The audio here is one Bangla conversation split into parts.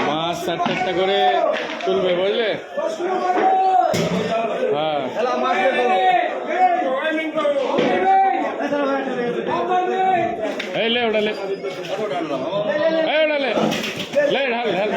মাছ চারটা করে তুলবে বুঝলে। হ্যাঁ এই লে ওটালে ওটালে লে ঢাল ঢাল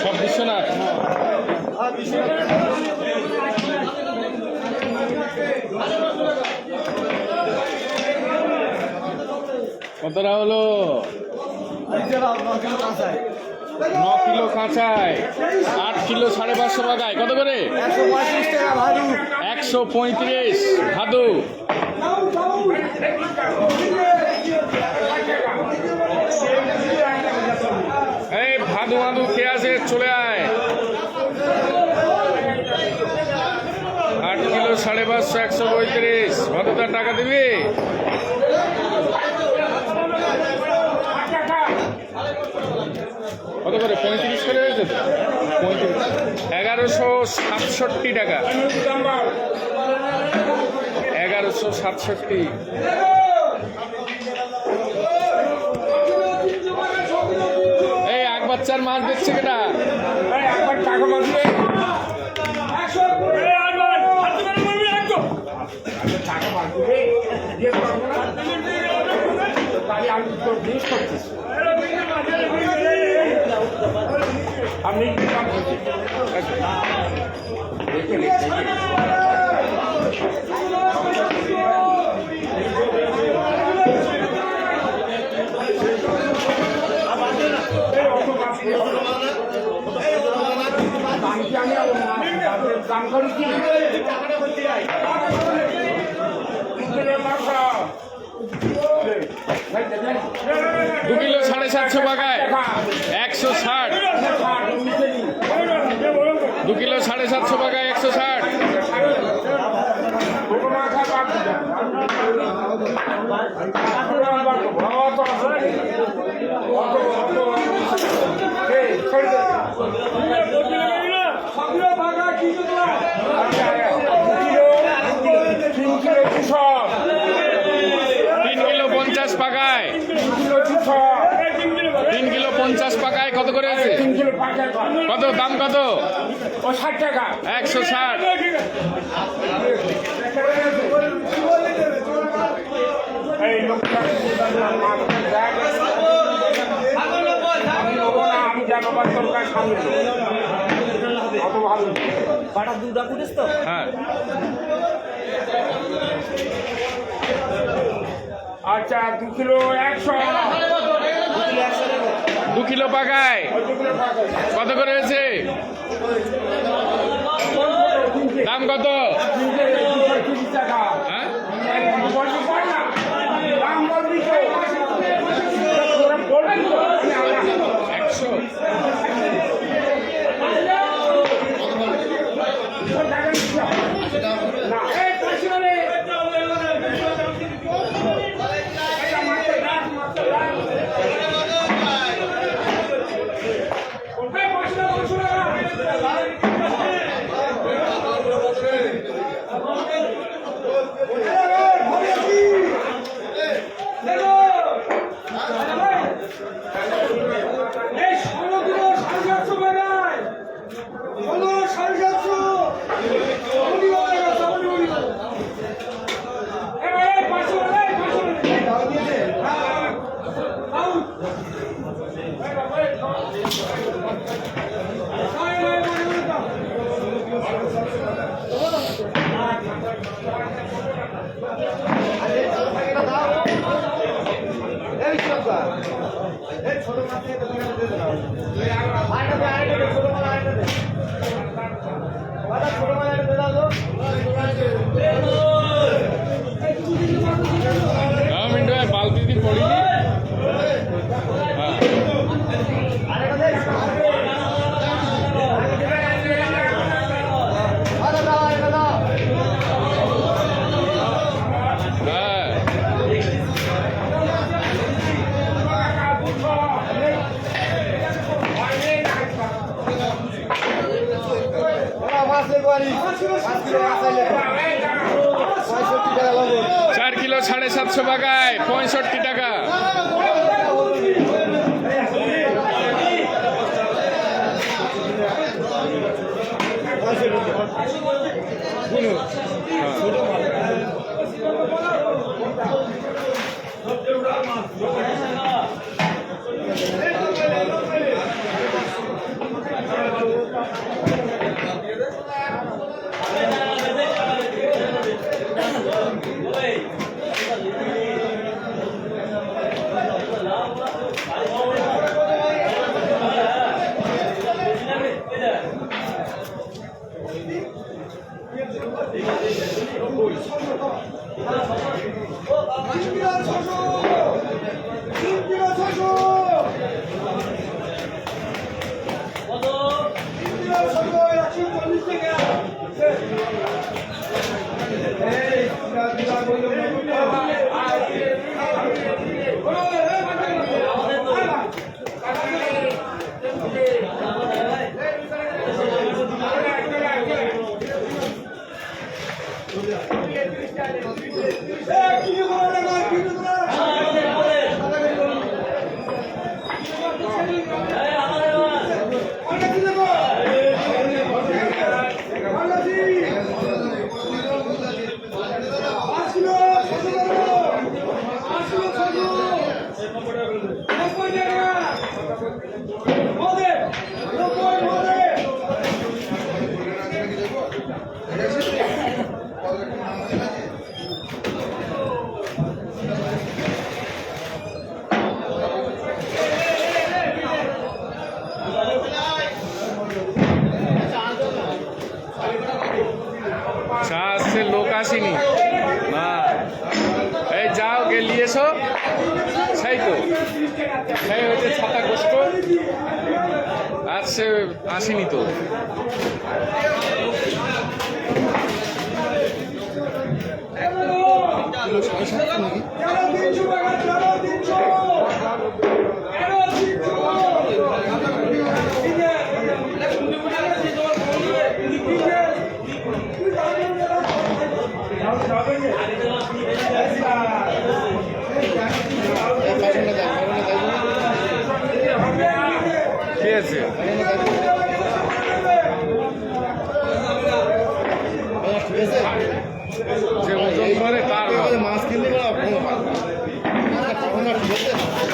সব বিশ্বনাথ কতটা হলো? 9 কিলো কাঁচায়, 8 কিলো 550 টাকায়। কত করে? 135 ভাদু। এই ভাদু ভাদু কে আছে চলে আয়। 8 কিলো 550, 135 ভাদুটার টাকা দিবি। কত করে? 35 করে হয়েছে তো। 1167 টাকা। 1167। এই এক বাচ্চার মাছ দেখছে কেটা? আপনি দাম করি কি 2 কিলো 750 টাকায় 160। 2 কিলো 750 টাকায় 160। পাকায় 3 কিলো 50 পাকায়। কত করে আছে? কত দাম? কত? 60 টাকা। 160। এই লোকটা আমি জানো বা সরকার সামনে অত ভালো বাটা দুটা করিস তো। হ্যাঁ আচ্ছা 2 কিলো 100। 2 কিলো পাকায় কত করে হয়েছে? দাম কত? হ্যাঁ মিন্টু ভাই বালতি দিয়ে পড়িনি। চার কিলো 750 বাগায় 65 টাকা। চা আসছে, লোক আসেনি না। এই যাও গে নিয়ে এসো। সেই তো সেই হয়েছে ছাতা কষ্ট আসছে, আসেনি তো। ঠিক আছে, যে ওজন করে তার মাছ কিনতে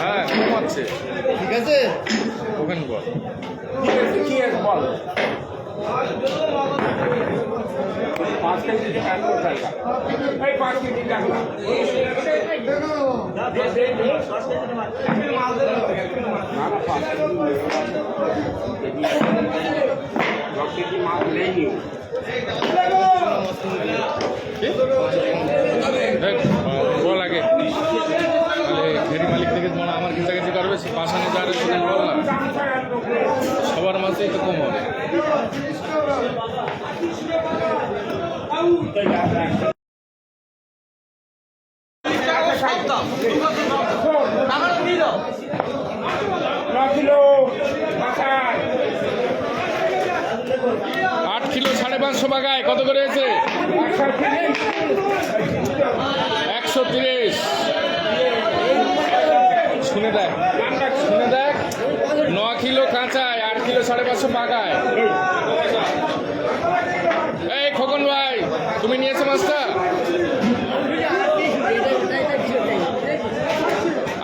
হ্যাঁ কমাচ্ছে। ঠিক আছে, ওখানে বল কি এক বল 5 কেজি টাকা এই 5 কেজি টাকা মাছ নেই। বল আগে তাহলে ফেরি মালিক থেকে মনে আমার কাছাকাছি করবে, সে পাশানে যার সেখানে বল না, সবার মাঝেই তো কম হবে। আট কিলো 550 টাকায় কত করে হয়েছে? 130। শুনে দেখ, শুনে দেখ, 9 কিলো কাঁচায় 8 কিলো 550 টাকায়। এই খোকন ভাই, তুমি নিয়েছো মাছটা?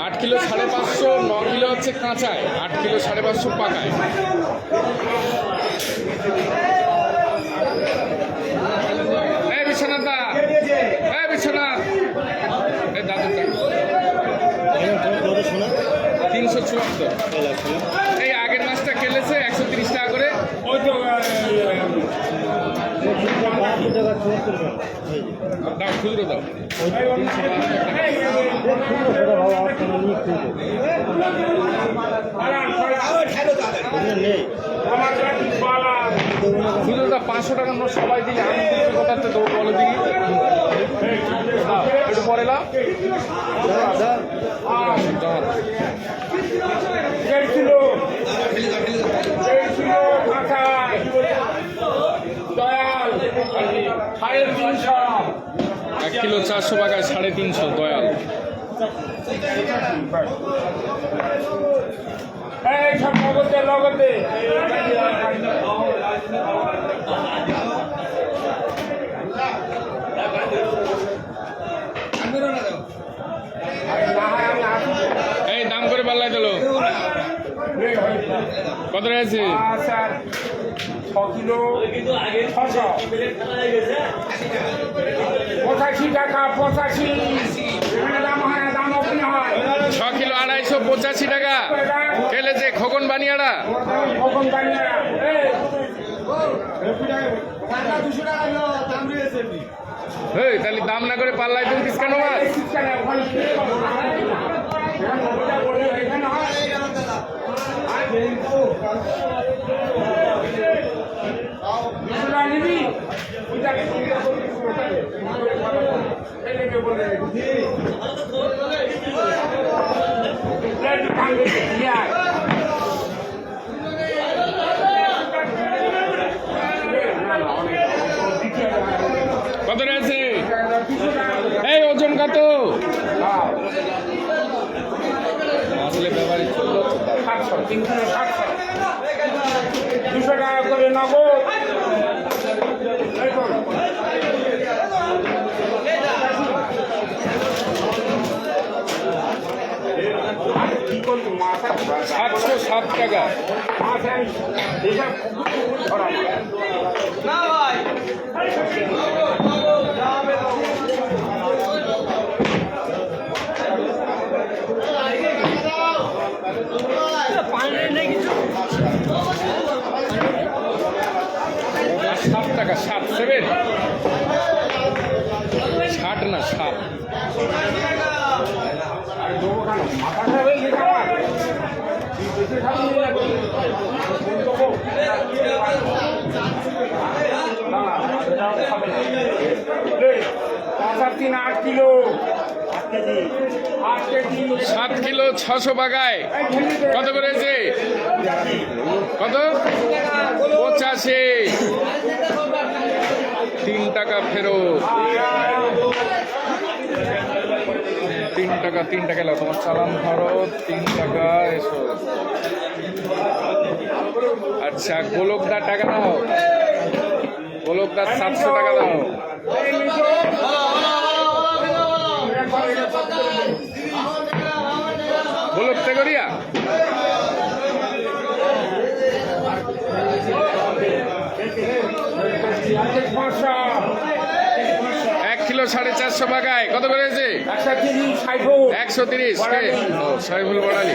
8 কিলো 550, 9 কিলো হচ্ছে কাঁচায়, 8 কিলো 550 পাকায়। দাও খুচরো দাও। খুচরোটা 500 টাকার নোট সবাই দিলে আমি কোথাতে দেবো বলো দিই। দাও একটু পরে দাও। এক কিলো 400 টাকায় 350 দয়াল। সব নগদে নগদে এই দাম করে পাল্লাই দিল কত রয়েছে? 6 কিলো 600 85 টাকা 85 দাম হয় না, দাম ওখানে হয় 6 কিলো 285 টাকা কেলেছে খোকন বানিয়াড়া। কখন বানিয়ে এই তাহলে দাম না করে পাল্লাই দিস কেন মাছ? নিবি কত রয়েছে? এই ওজন কত? আসলে ব্যাপারে 700 3 কিলো 700 200 টাকা করে নগদ। কি করবো মাথা 707 টাকা। মাথা হিসাব করা না ভাই। আর 7 টাকা 7 7 60 না 7। তিন 8 কিলো 7 কিলো 600 টাকায় কত করেছে? কত? 85। 3 টাকা ফেরত। 3 টাকা 3 টাকা লাও তোমার চালান খরচ 3 টাকা। এসো আচ্ছা গোলকদার টাকা দাও। গোলকদার 700 টাকা দাও। গোলক তেগরিয়া 1 কিলো 450 টাকায় কত করেছে? 130। সাইফুল বড়ালি।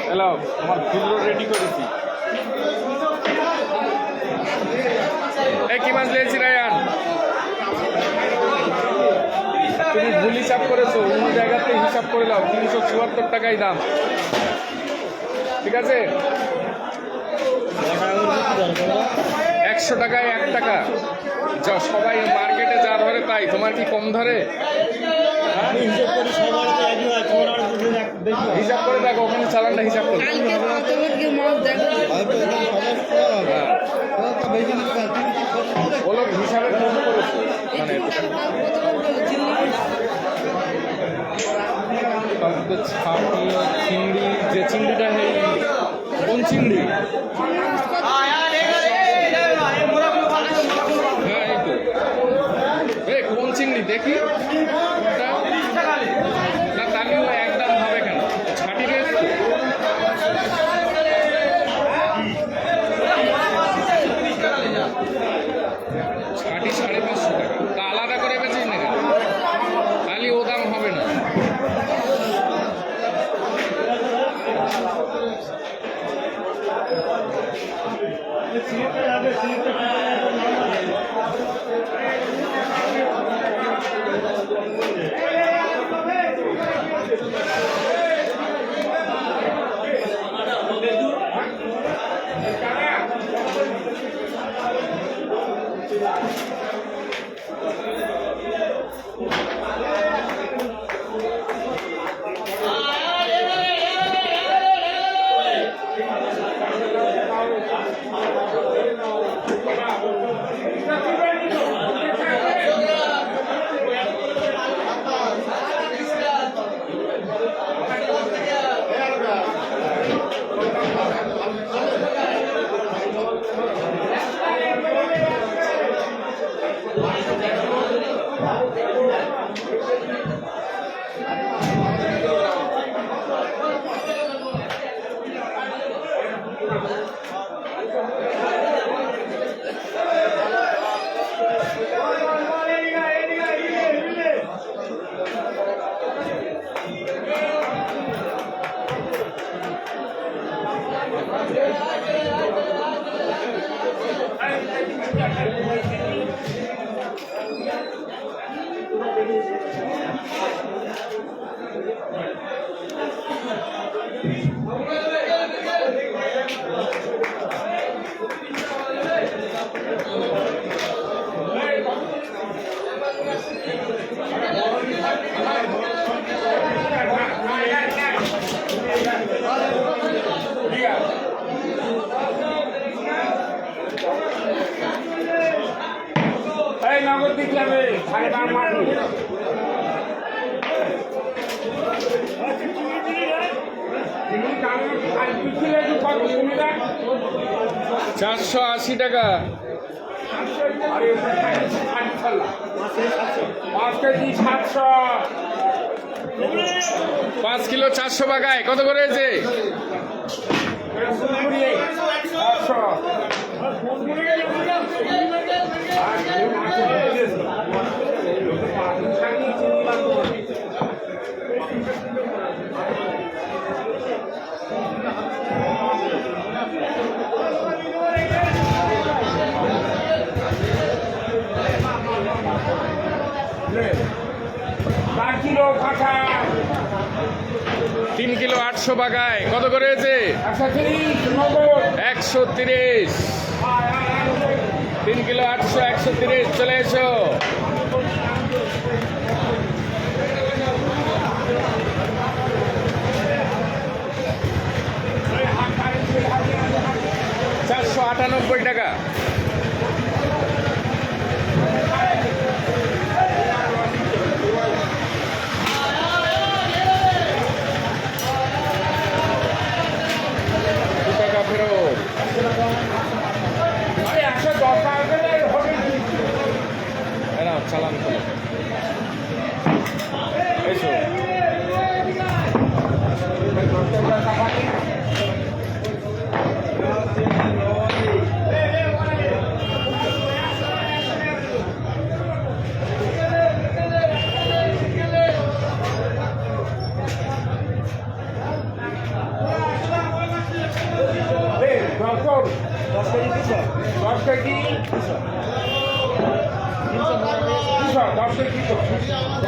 হ্যালো তোমার খুচরো রেডি করেছি। কি মাছ নিয়েছি রায়ান? তুমি ভুল হিসাব করেছো, অন্য জায়গাতে হিসাব করে নাও। 374 টাকাই দাম, ঠিক আছে? 100 টাকায় 1 টাকা। যা সবাই মার্কেটে যা ধরে তাই, তোমার কি কম ধরে? হিসাব করি সবার একই হয়, তোমার হিসাব করে দেখো, ওখানে চালানটা হিসাব করো। কালকে কত করে মাছ দেখো ও লোক হিসাবে কম করেছে, মানে কত করে চিংড়ি তারপরে ছাপি, চিংড়ি, যে চিংড়িটা নেই কোন চিংড়ি? হ্যাঁ এই তো, এই কোন চিংড়ি দেখি ওটা? না তাহলে ও একদম হবে কেন? ছাটি রয়েছে ছাটি 550 টাকা, তা আলাদা করে বেচিস না কেন? তাহলে ও দাম হবে না। এই নগদ দিতে হবে, সাড়ে দাম মাটি 480 টাকা। 5 কিলো 400 বাগায় কত করে হয়েছে? কিলো কাঁচা 3 কিলো 800 বাগায় কত করে হয়েছে? 130। 3 কিলো 800, 130। চলে এসো। $498 টাকা। ফেরত চালান করে এসো।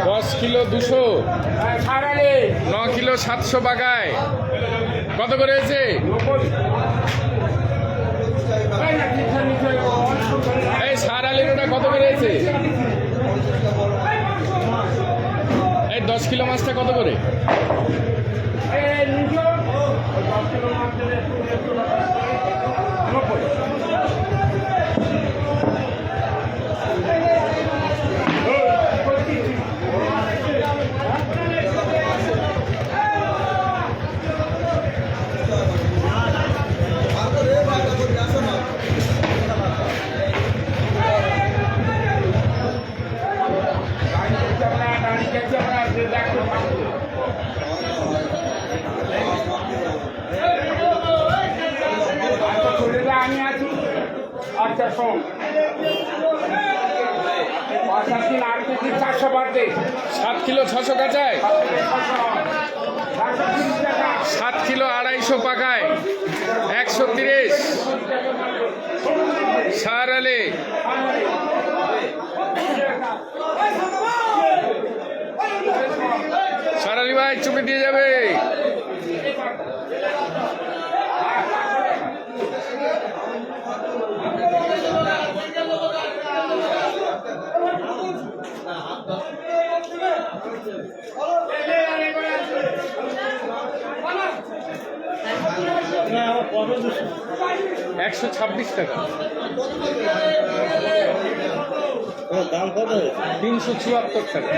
দশ কিলো 200, 9 কিলো 700 বাগায় কত করে হয়েছে? এই সার আলির ওটা কত করে হয়েছে? এই 10 কিলো মাছটা কত করে? 400 8 কেজি 400 বাড়তে 7 কিলো 600 কাঁচায়, 7 কিলো 250 পাকায়, 130 সার আলে। সার আলী ভাই চুপে দিয়ে যাবে। একশো 26 টাকা। দাম কত? 374 টাকা।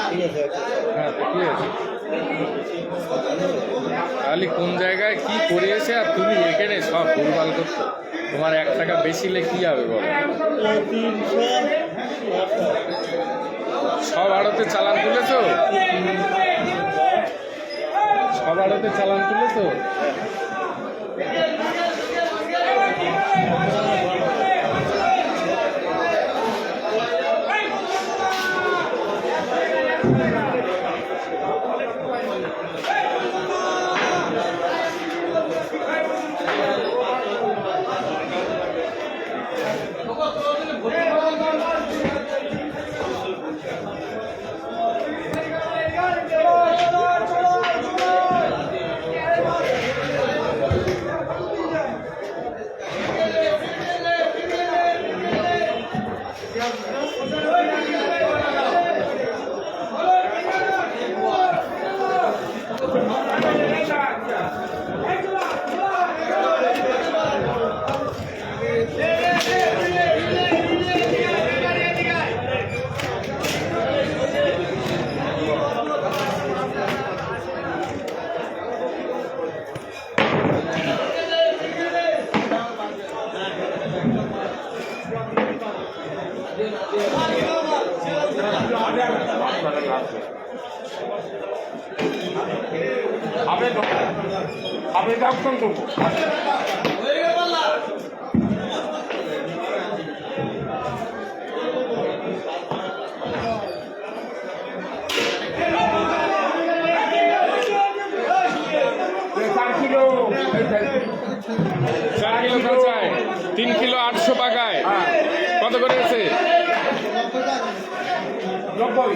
ঠিক আছে। হ্যাঁ তো ঠিক আছে। তাহলে কোন জায়গায় কি করিয়েছে আর তুমি এখানে সব ভুলভাল করছো। তোমার 1 টাকা বেশিলে কি হবে বলো? 300 সব আড়তে চালান তুলেছো? সব আড়তে চালান তুলেছো? আপনি ডাক্তার দেবো কিলো 4 কিলো কাঁচায়, 3 কিলো 800 পাকায়। কত করে আছে? 90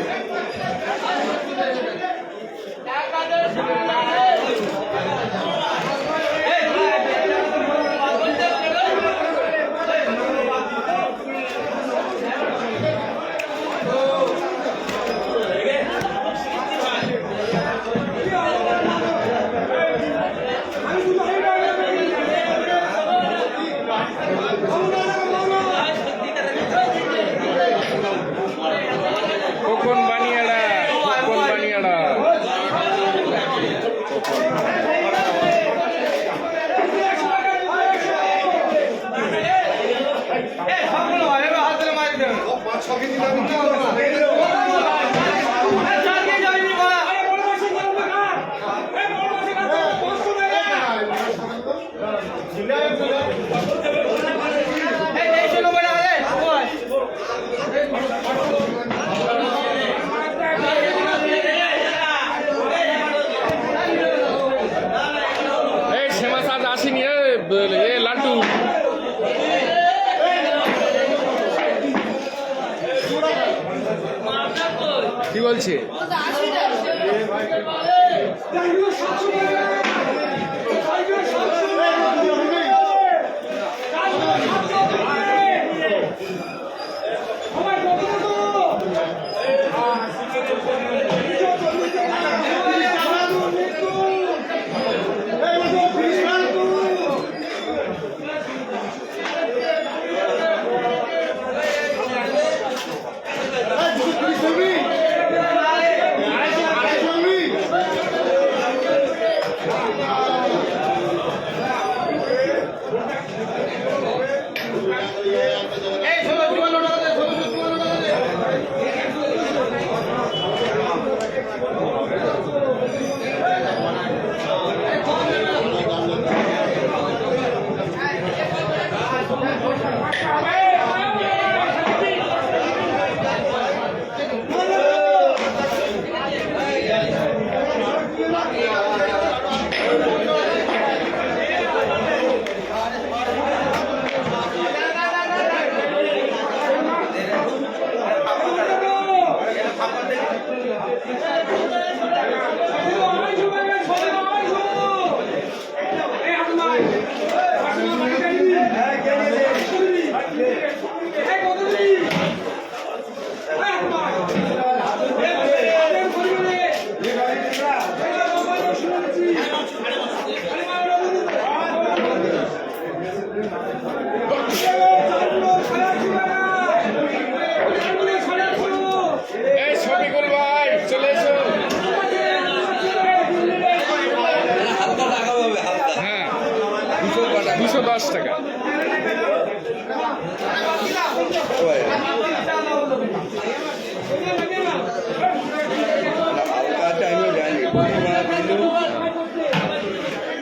কোন বানিয়াড়া, কোন বানিয়াড়া। এই শ্যামাস আজ আসেনি এ লাড্ডু। কি বলছে?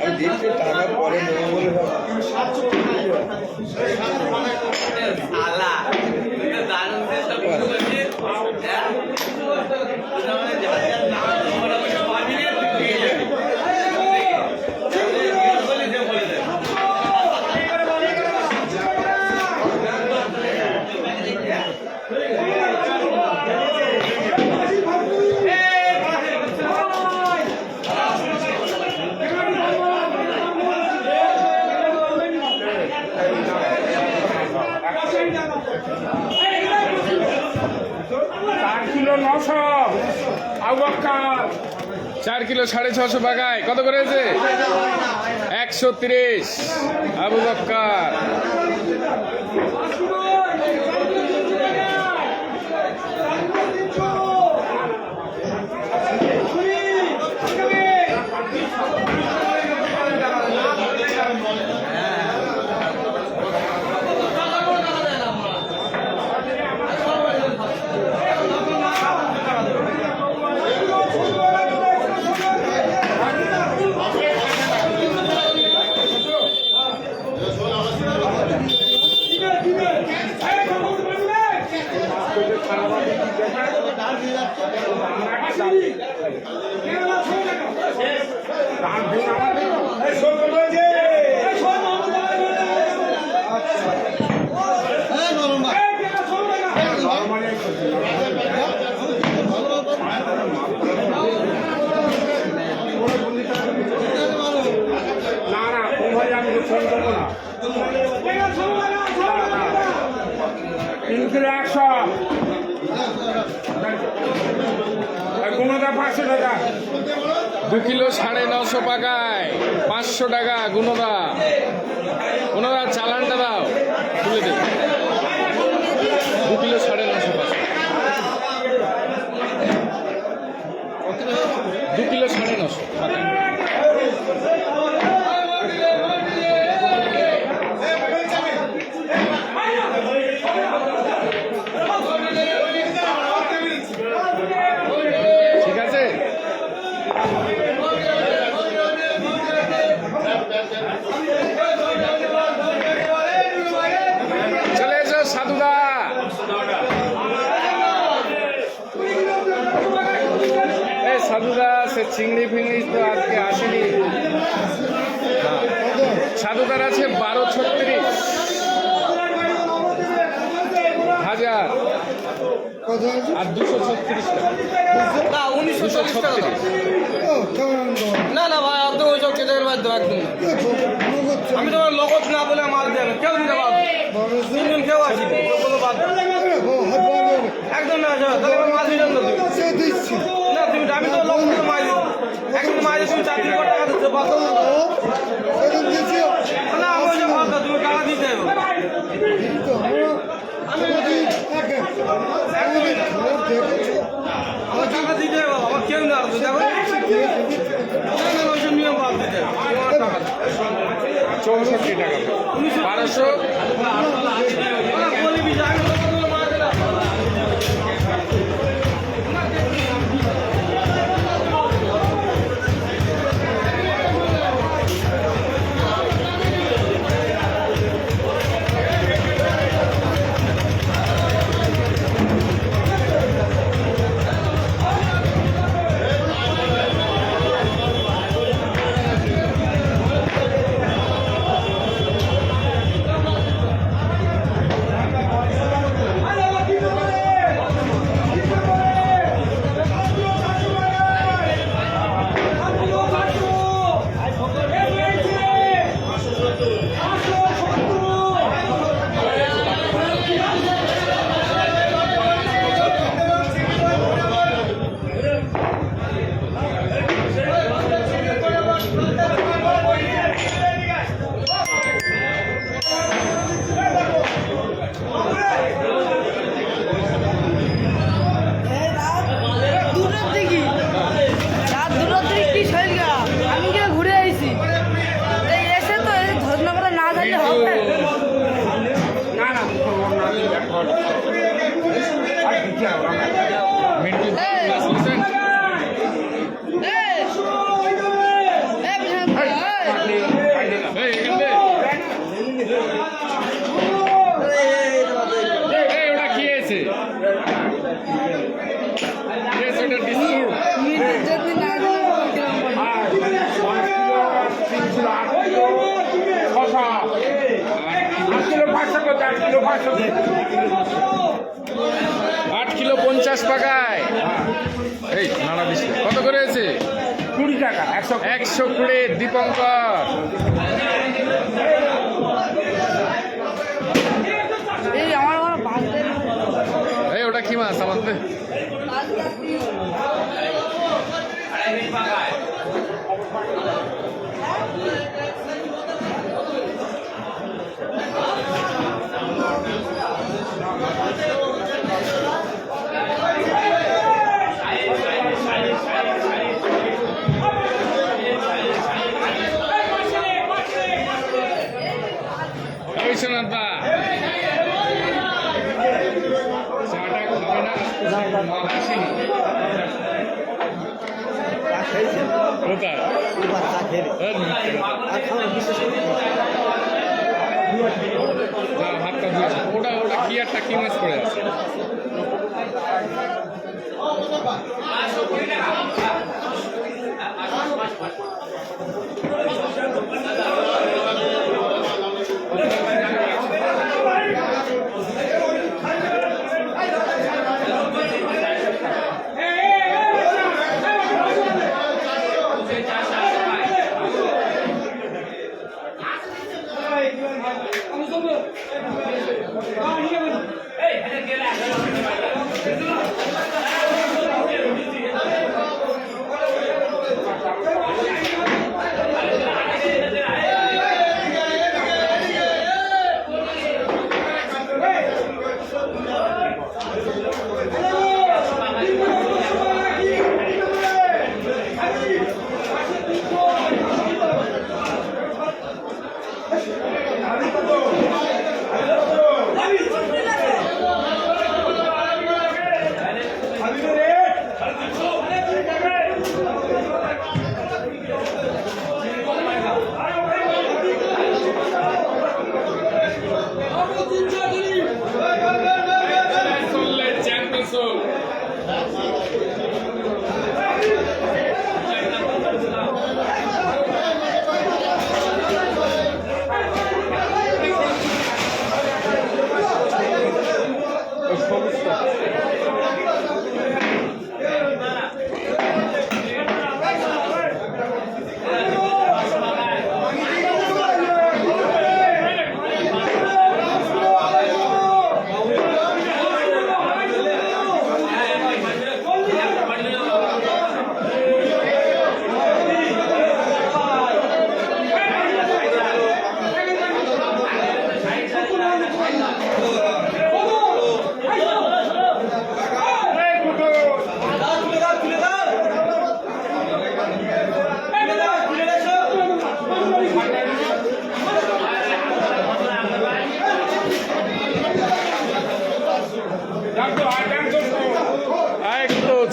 আমি দেখছি টাকা পরে নেবো বলে কিলো 900 আবু বকর 4 কিলো 650 বাগায় কত করে হয়েছে 130 আবু বক্কর। দু কিলো 950 পাকায় 500 টাকা গুণদা। গুণদা চালানটা দাও তুলে দে। 2 কিলো 950 পাকা 2 কিলো 950 পাকা। ঠিক আছে চলে এসো সাধুদা। এই সাধুদা সে চিংড়ি ফিংড়ি তো আজকে আসেনি। সাধুদার আছে 1236 হাজার আর 236 টাকা। না 1936 না না ভাই একদম ওই সব কেটে বাদ দাও একদম। আমি তোমার লগত না বলে মাল দেবে কেউ দিতে পারবো তিনজন কেউ আছি বলো বাদ দাও। একদম না তাহলে মাল দিলাম না না তুমি আমি তো লোক মাল একদম মাল তুমি 4 কোটি টাকা দিতে পারো না আমি যে ভাব তুমি টাকা দিতে হবে আমার টাকা দিতে হবে আমার কেউ না দেখো ওইসব নিয়ম বাদ দিতে হবে 64 টাকা 1200 বলি আমি মাল দিলাম 8 কিলো 50 পাকায়। এই নানা দিচ্ছে কত করে আছে? 20 টাকা 120 দীপঙ্কর। এই ওটা কি মাছ আমাদের? বিশ্বনাথ দা চাটা খাবে না? মাল আসেনি কোথায়? হাতটা ধুয়েছে। ওটা ওটা কি একটা কি মাছ পড়ে আছে?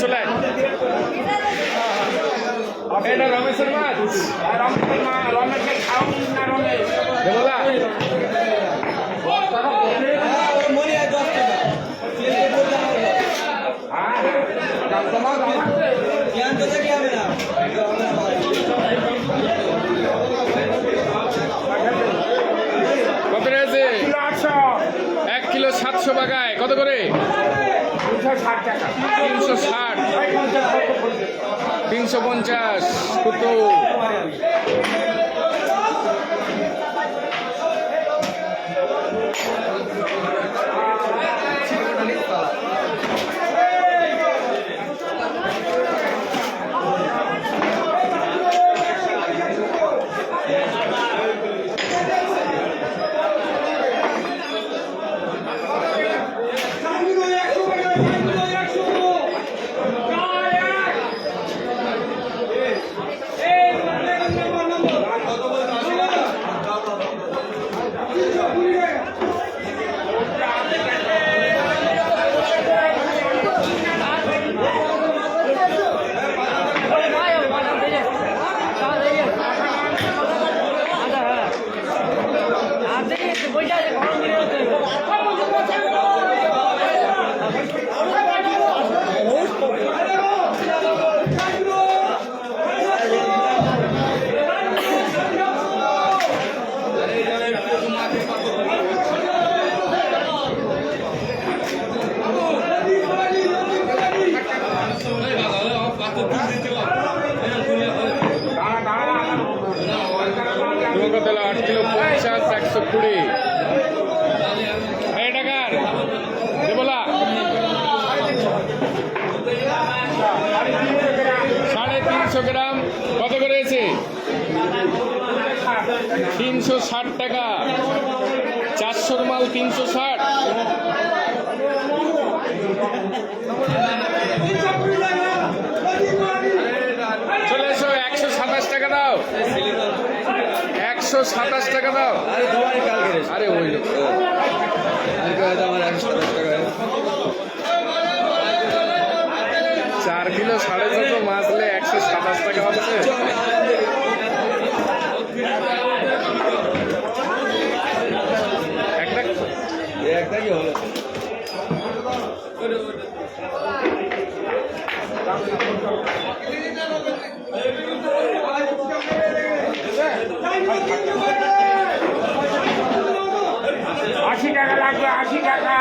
চলে এটা রমেশের মাছ। রমেশের খাওয়া না রমেশ দেবলা কত রয়েছে? 1 কিলো 700 টাকায়। কত করে? 360 350 কত? 120 এই টাকার দেবলা 350 গ্রাম কত করে হয়েছে 360 টাকা 400 মাল 360 চলে এসো 127 টাকা দাও 127 টাকা দাও আরে তোমার কালকে আরে ওই লোক আমার 127 টাকা 4 কিলো 450 মাছলে 127 টাকা হচ্ছে একটা কি হলো আশি টাকা লাগবে 80 টাকা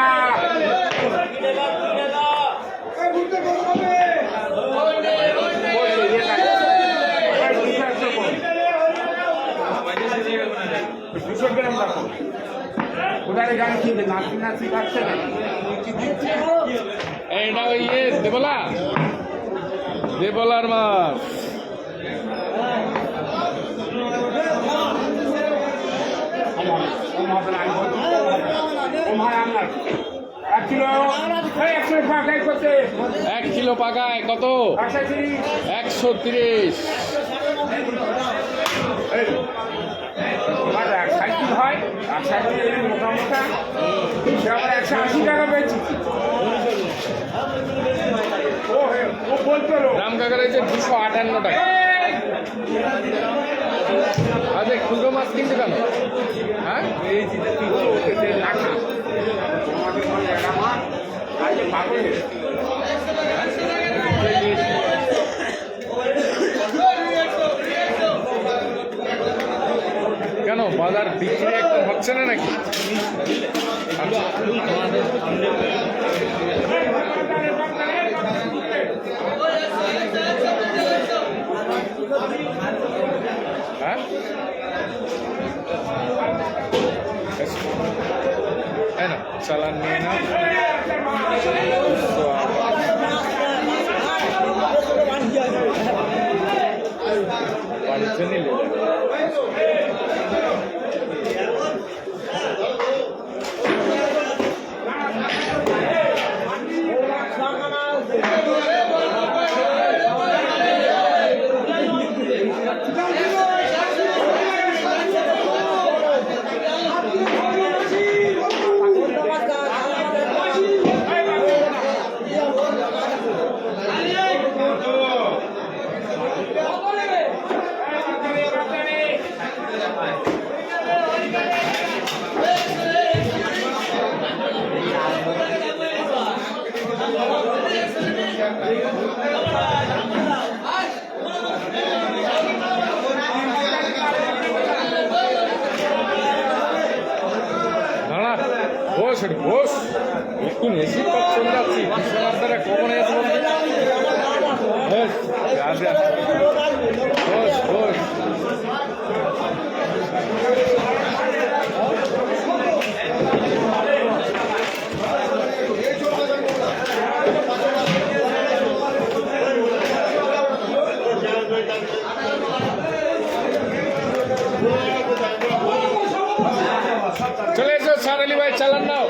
দুশো গ্রাম রাখো কোথায় গান কিনবে নাচি নাচি খাচ্ছে না এইটা ওই দেবলার মাছ এক কিলো পাকায় কত 130 সাইকেল হয় আর সাইকেল মোটা মোটা আবার 180 টাকা পেয়েছি ও বলতো দাম কাকার হয়েছে 258 টাকা আজ খুচরো মাছ কিনতে কেন হ্যাঁ কেন বাজার বিক্রি একদম হচ্ছে না নাকি হ্যাঁ না চালান নিয়ে না নিলে বস বস একটু বেশি পথ চলে যাচ্ছি বিশ্বনাথ দ্বারা কখন এসে বস বস চলে এসো স্যার আলী ভাই চালান নাও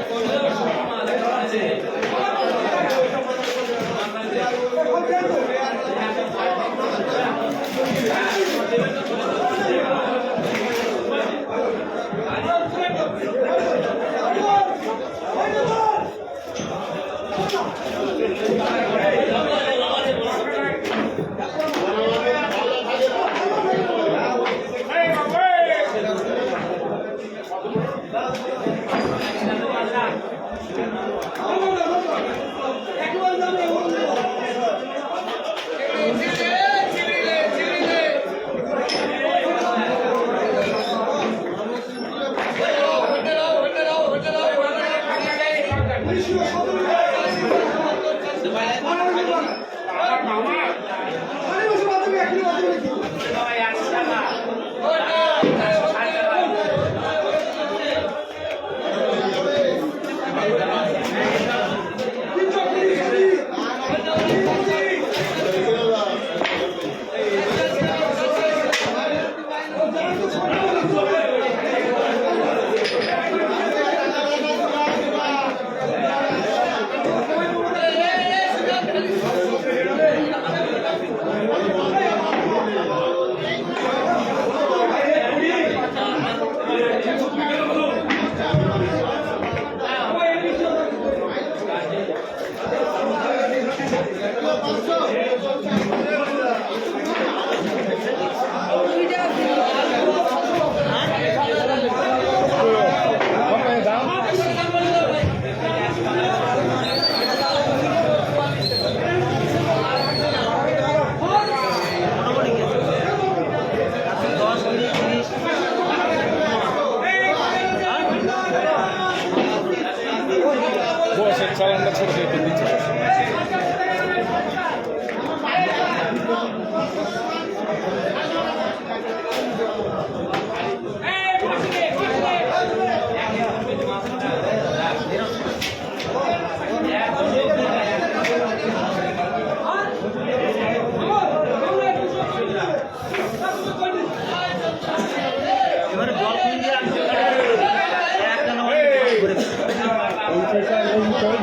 বসের চালানটা ছোট ছোট দিচ্ছে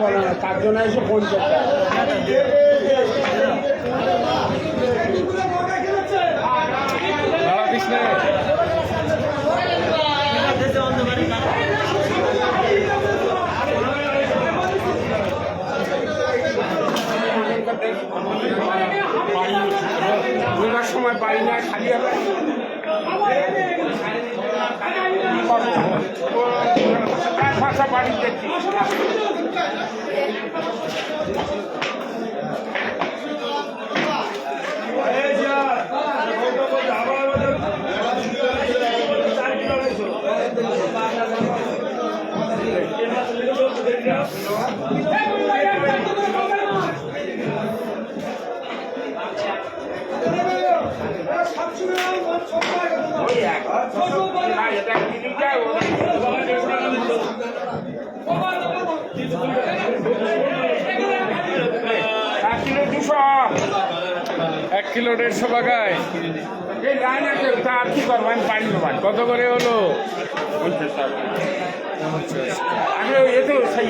বলে না 4 জন এসে 50 টাকা দাঁড়া দিস না দুটার সময় বাড়ি না খালি হবে ভাষা বাড়ি দেখছি এক কিলো 150 টাকায় এই লাইন আছে তা আর কি করবো আমি পারি না ভাই কত করে হলো 50 টাকা আগে এ তো সেই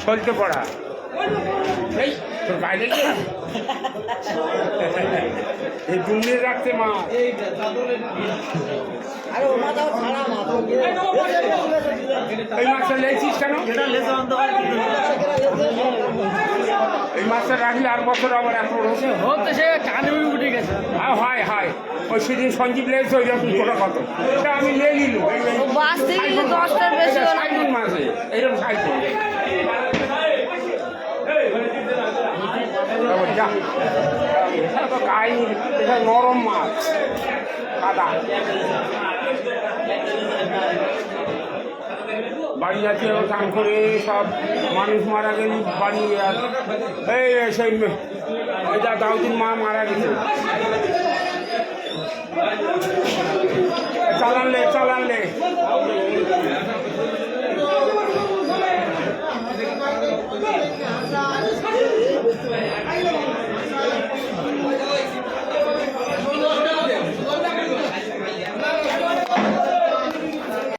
চলতে পড়া এই তোর বাইরে কি এই দুমড়ে রাখতে মা এই মাছটা লেছিস কেন এই মাছটা রাখলে আর বছর আবার এত রয়েছে হতে সে কানে উঠে গেছে হয় হয় ওই সেদিন সঞ্জীব লেগেছে ওই রকম ছোটো কত এটা আমি নিয়ে নিলু বাস থেকে 10টার বেশি হলো না। সাইকেল মাছে এইরকম সাইকেল যা এটা তো কাহিনি এটা নরম মাছ কাদা বাড়ি যাচ্ছে চান করে সব মানুষ মারা গেলে বাড়ি আর এই সেই এটা দাউদিন মা মারা গেছে চালানলে